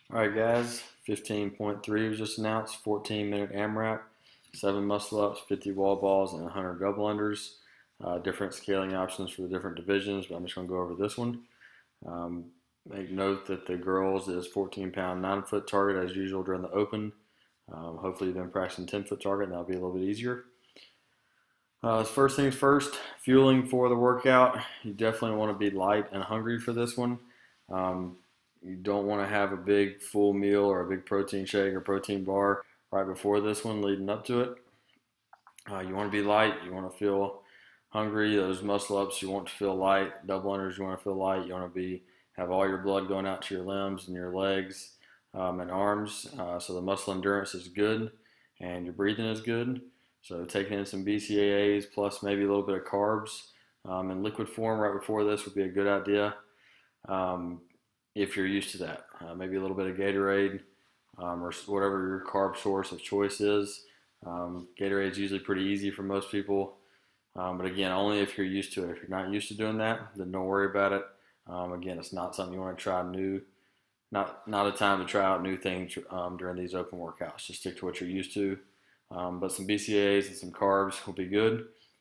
All right, guys, 15.3 was just announced, 14-minute AMRAP, 7 muscle-ups, 50 wall balls, and 100 double unders. Different scaling options for the different divisions, but I'm just going to go over this one. Um, Make note that the girls is 14-pound 9-foot target as usual during the open. Hopefully you've been practicing 10-foot target, and that'll be a little bit easier. First things first, fueling for the workout. You definitely want to be light and hungry for this one. You don't want to have a big full meal or a big protein shake or protein bar right before this one leading up to it. You want to be light. You want to feel hungry. Those muscle ups, you want to feel light. Double unders, you want to feel light. You want to have all your blood going out to your limbs and your legs and arms. So the muscle endurance is good and your breathing is good. So taking in some BCAAs plus maybe a little bit of carbs in liquid form right before this would be a good idea if you're used to that. Maybe a little bit of Gatorade or whatever your carb source of choice is. Gatorade is usually pretty easy for most people, but again, only if you're used to it. If you're not used to doing that, then don't worry about it. Again, it's not something you want to try new. Not a time to try out new things during these open workouts. Just stick to what you're used to. But some BCAAs and some carbs will be good.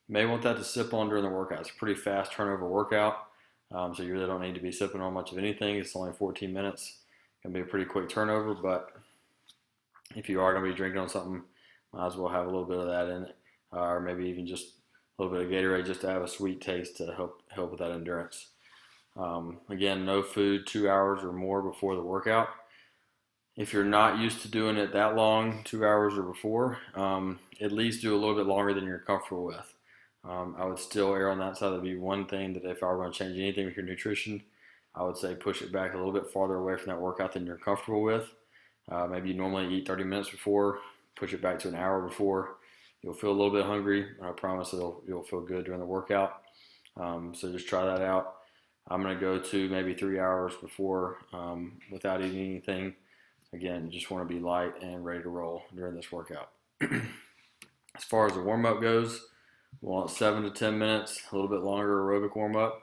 You may want that to sip on during the workout. It's a pretty fast turnover workout, so you really don't need to be sipping on much of anything. It's only 14 minutes. It can be a pretty quick turnover, but if you are going to be drinking on something, might as well have a little bit of that in it, or maybe even just a little bit of Gatorade just to have a sweet taste to help with that endurance. Again, no food 2 hours or more before the workout. If you're not used to doing it that long, 2 hours or before, at least do a little bit longer than you're comfortable with. I would still err on that side. That'd be one thing that if I were going to change anything with your nutrition, I would say push it back a little bit farther away from that workout than you're comfortable with. Maybe you normally eat 30 minutes before, push it back to an hour before. You'll feel a little bit hungry, and I promise you'll feel good during the workout. So just try that out. I'm going to go to maybe 3 hours before without eating anything. Again, just want to be light and ready to roll during this workout. As far as the warm-up goes, we want 7 to 10 minutes, a little bit longer aerobic warm-up.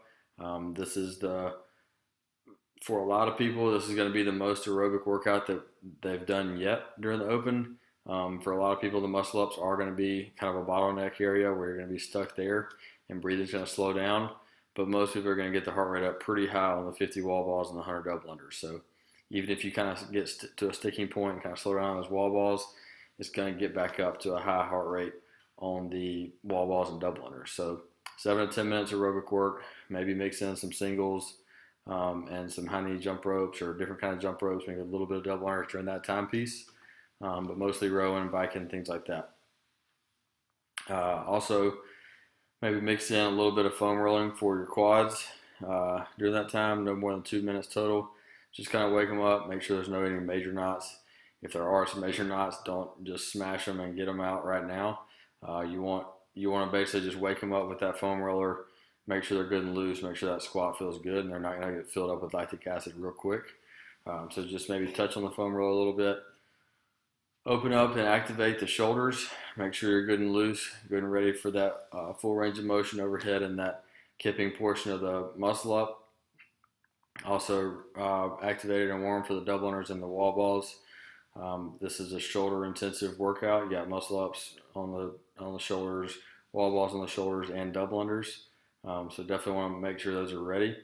For a lot of people, this is going to be the most aerobic workout that they've done yet during the open. For a lot of people, the muscle-ups are going to be kind of a bottleneck area where you're going to be stuck there and breathing's going to slow down. But most people are going to get the heart rate up pretty high on the 50 wall balls and the 100 double unders. So even if you kind of get to a sticking point and kind of slow down on those wall balls, it's going to get back up to a high heart rate on the wall balls and double unders. So 7 to 10 minutes aerobic work, maybe mix in some singles and some high knee jump ropes or different kind of jump ropes, maybe a little bit of double unders during that timepiece, but mostly rowing, biking, things like that. Also, maybe mix in a little bit of foam rolling for your quads during that time, no more than 2 minutes total. Just kind of wake them up, make sure there's no any major knots. If there are some major knots, don't just smash them and get them out right now. You want to basically just wake them up with that foam roller, make sure they're good and loose, make sure that squat feels good and they're not going to get filled up with lactic acid real quick. So just maybe touch on the foam roller a little bit. Open up and activate the shoulders. Make sure you're good and loose, good and ready for that full range of motion overhead and that kipping portion of the muscle up. Also activated and warm for the double unders and the wall balls. This is a shoulder intensive workout. You got muscle ups on the shoulders, wall balls on the shoulders, and double unders. So definitely want to make sure those are ready.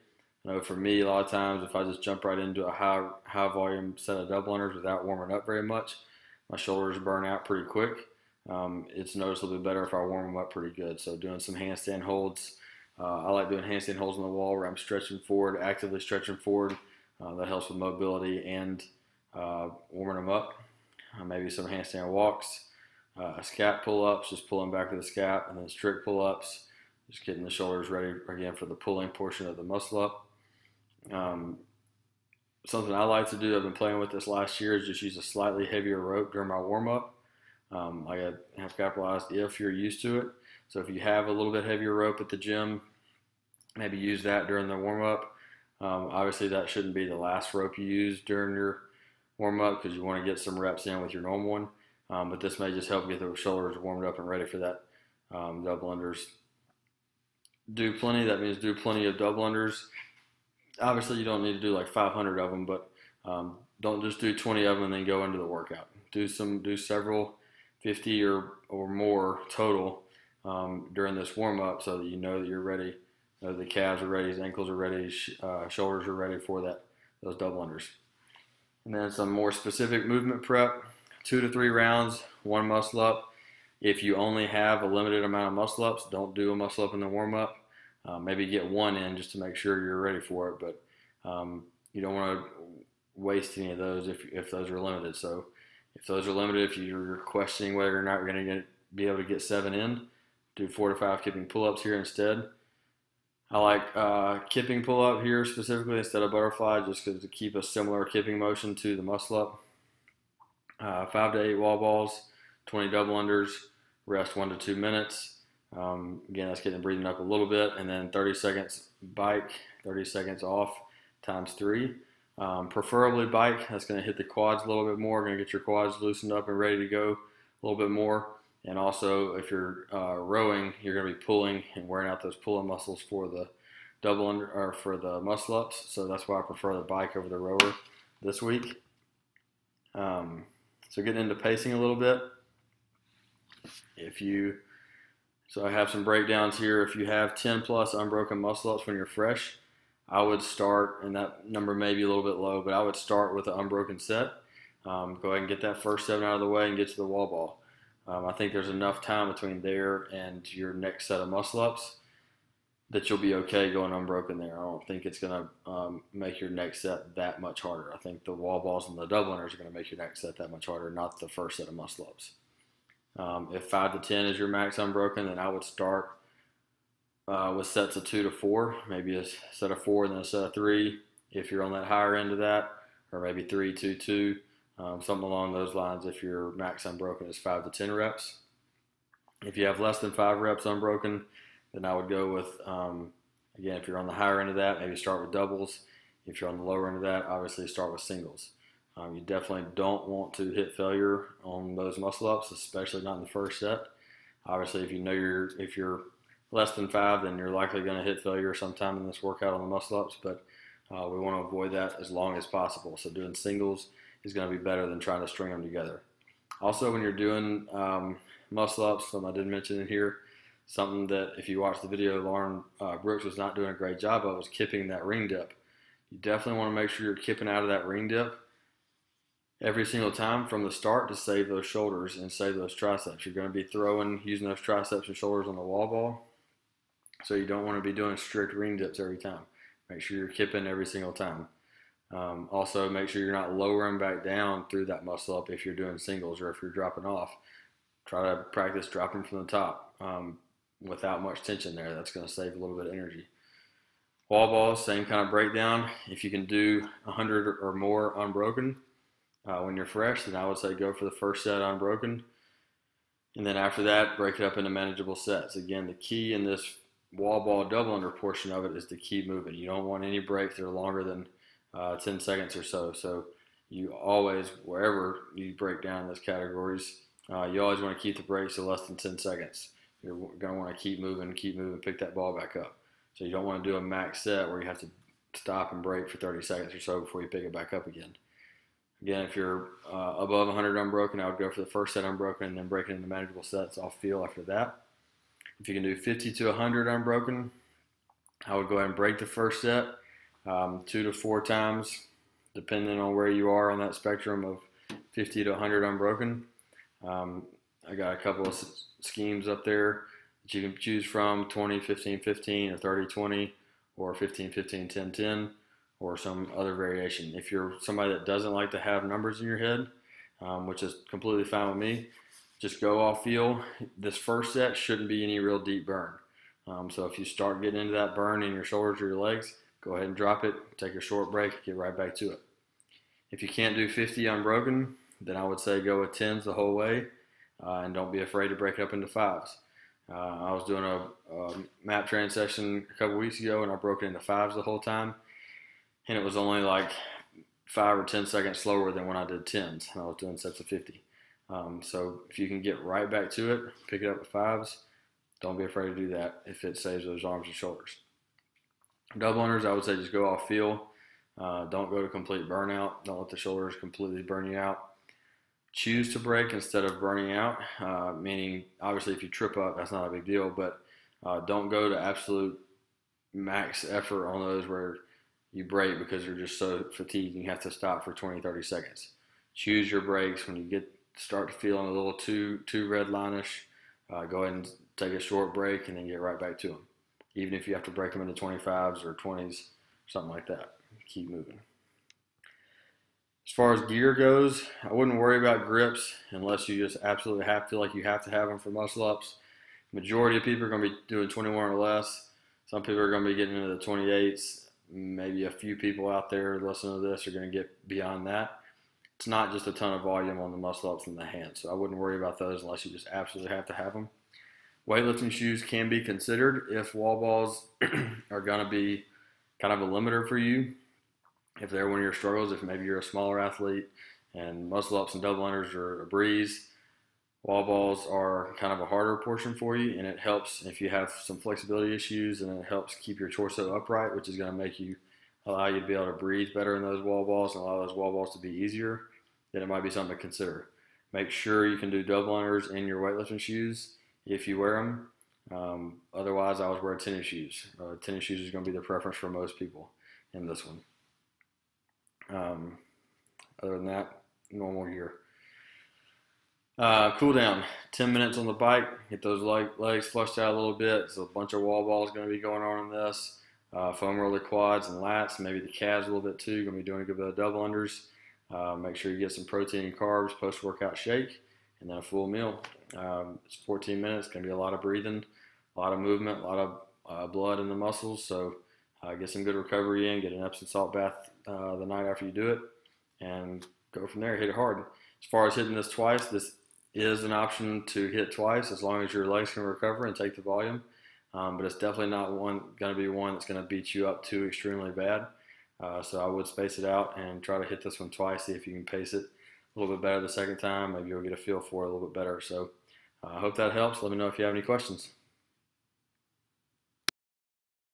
I know for me, a lot of times if I just jump right into a high volume set of double unders without warming up very much, my shoulders burn out pretty quick. It's noticeably better if I warm them up pretty good. So doing some handstand holds. I like doing handstand holds on the wall where I'm stretching forward, actively stretching forward. That helps with mobility and warming them up. Maybe some handstand walks, scap pull-ups, just pulling back with the scap, and then strict pull-ups, just getting the shoulders ready again for the pulling portion of the muscle up. Something I like to do, I've been playing with this last year, is just use a slightly heavier rope during my warm-up. Like I have capitalized if you're used to it. So if you have a little bit heavier rope at the gym, maybe use that during the warm-up. Obviously, that shouldn't be the last rope you use during your warm-up because you want to get some reps in with your normal one. But this may just help get the shoulders warmed up and ready for that double unders. That means do plenty of double unders. Obviously, you don't need to do like 500 of them, but don't just do 20 of them and then go into the workout. Do several 50 or more total during this warm up, so that you know that you're ready. The calves are ready, the ankles are ready, shoulders are ready for those double unders. And then some more specific movement prep, 2 to 3 rounds, 1 muscle up. If you only have a limited amount of muscle ups, don't do a muscle up in the warm up. Maybe get 1 in just to make sure you're ready for it, but you don't want to waste any of those if those are limited. So if those are limited, if you're questioning whether or not you're going to be able to get 7 in, do 4 to 5 kipping pull-ups here instead. I like kipping pull-up here specifically instead of butterfly, just because to keep a similar kipping motion to the muscle up. 5 to 8 wall balls, 20 double unders, rest 1 to 2 minutes. Again, that's getting the breathing up a little bit, and then 30 seconds bike, 30 seconds off times 3. Preferably bike. That's going to hit the quads a little bit more, going to get your quads loosened up and ready to go a little bit more. And also, if you're rowing, you're going to be pulling and wearing out those pulling muscles for the double under or for the muscle ups. So that's why I prefer the bike over the rower this week. So getting into pacing a little bit. So I have some breakdowns here. If you have 10 plus unbroken muscle ups when you're fresh, I would start, and that number may be a little bit low, but I would start with an unbroken set. Go ahead and get that first 7 out of the way and get to the wall ball. I think there's enough time between there and your next set of muscle ups that you'll be okay going unbroken there. I don't think it's going to make your next set that much harder. I think the wall balls and the double unders are going to make your next set that much harder, not the first set of muscle ups. If 5 to 10 is your max unbroken, then I would start with sets of 2 to 4, maybe a set of 4 and then a set of 3 if you're on that higher end of that, or maybe 3, 2, 2. Something along those lines if your max unbroken is 5 to 10 reps. If you have less than 5 reps unbroken, then I would go with, again, if you're on the higher end of that, maybe start with doubles. If you're on the lower end of that, obviously start with singles. You definitely don't want to hit failure on those muscle ups, especially not in the first set. Obviously, if you know if you're less than 5, then you're likely going to hit failure sometime in this workout on the muscle ups, but we want to avoid that as long as possible. So doing singles is going to be better than trying to string them together. Also, when you're doing muscle ups, something I didn't mention in here, something that if you watch the video, Lauren Brooks was not doing a great job of was kipping that ring dip. You definitely want to make sure you're kipping out of that ring dip every single time from the start to save those shoulders and save those triceps. You're going to be using those triceps and shoulders on the wall ball, so you don't want to be doing strict ring dips every time. Make sure you're kipping every single time. Also, make sure you're not lowering back down through that muscle up if you're doing singles or if you're dropping off. Try to practice dropping from the top without much tension there. That's going to save a little bit of energy. Wall balls, same kind of breakdown. If you can do 100 or more unbroken when you're fresh, then I would say go for the first set unbroken. And then after that, break it up into manageable sets. Again, the key in this wall ball double under portion of it is to keep moving. You don't want any breaks that are longer than 10 seconds or so. So you always, wherever you break down those categories, you always want to keep the breaks to less than 10 seconds. You're going to want to keep moving, pick that ball back up. So you don't want to do a max set where you have to stop and break for 30 seconds or so before you pick it back up again. Again, if you're above 100 unbroken, I would go for the first set unbroken and then break it into manageable sets off feel after that. If you can do 50 to 100 unbroken, I would go ahead and break the first set 2 to 4 times, depending on where you are on that spectrum of 50 to 100 unbroken. I got a couple of schemes up there that you can choose from: 20, 15, 15, or 30, 20, or 15, 15, 10, 10, or some other variation. If you're somebody that doesn't like to have numbers in your head, which is completely fine with me, just go off feel. This first set shouldn't be any real deep burn. So if you start getting into that burn in your shoulders or your legs, go ahead and drop it, take a short break, get right back to it. If you can't do 50 unbroken, then I would say go with 10s the whole way, and don't be afraid to break it up into 5s. I was doing a map train session a couple weeks ago, and I broke it into 5s the whole time, and it was only like 5 or 10 seconds slower than when I did 10s, and I was doing sets of 50. So if you can get right back to it, pick it up with 5s, don't be afraid to do that if it saves those arms and shoulders. Double unders, I would say just go off feel. Don't go to complete burnout. Don't let the shoulders completely burn you out. Choose to break instead of burning out, meaning obviously if you trip up, that's not a big deal, but don't go to absolute max effort on those where you break because you're just so fatigued and you have to stop for 20, 30 seconds. Choose your breaks when you start feeling a little too red line-ish. Go ahead and take a short break and then get right back to them. Even if you have to break them into 25s or 20s, something like that. Keep moving. As far as gear goes, I wouldn't worry about grips unless you just absolutely feel like you have to have them for muscle ups. Majority of people are going to be doing 21 or less. Some people are going to be getting into the 28s. Maybe a few people out there listening to this are going to get beyond that. It's not just a ton of volume on the muscle ups in the hands, so I wouldn't worry about those unless you just absolutely have to have them. Weightlifting shoes can be considered if wall balls are going to be kind of a limiter for you. If they're one of your struggles, if maybe you're a smaller athlete and muscle ups and double unders are a breeze, wall balls are kind of a harder portion for you, and it helps if you have some flexibility issues, and it helps keep your torso upright, which is going to allow you to be able to breathe better in those wall balls and allow those wall balls to be easier. Then it might be something to consider. Make sure you can do double unders in your weightlifting shoes if you wear them. Otherwise, I always wear tennis shoes. Tennis shoes is going to be the preference for most people in this one. Other than that, normal gear. Cool down. 10 minutes on the bike. Get those legs flushed out a little bit. There's a bunch of wall balls going to be going on in this. Foam roller quads and lats, maybe the calves a little bit too. Going to be doing a good bit of double unders. Make sure you get some protein and carbs, post-workout shake, and then a full meal. It's 14 minutes. Going to be a lot of breathing, a lot of movement, a lot of blood in the muscles. So get some good recovery in. Get an Epsom salt bath the night after you do it, and go from there. Hit it hard. As far as hitting this twice, this is an option to hit twice as long as your legs can recover and take the volume. But it's definitely not going to be one that's going to beat you up too extremely bad. So I would space it out and try to hit this one twice, see if you can pace it a little bit better the second time. Maybe you'll get a feel for it a little bit better. So I hope that helps. Let me know if you have any questions.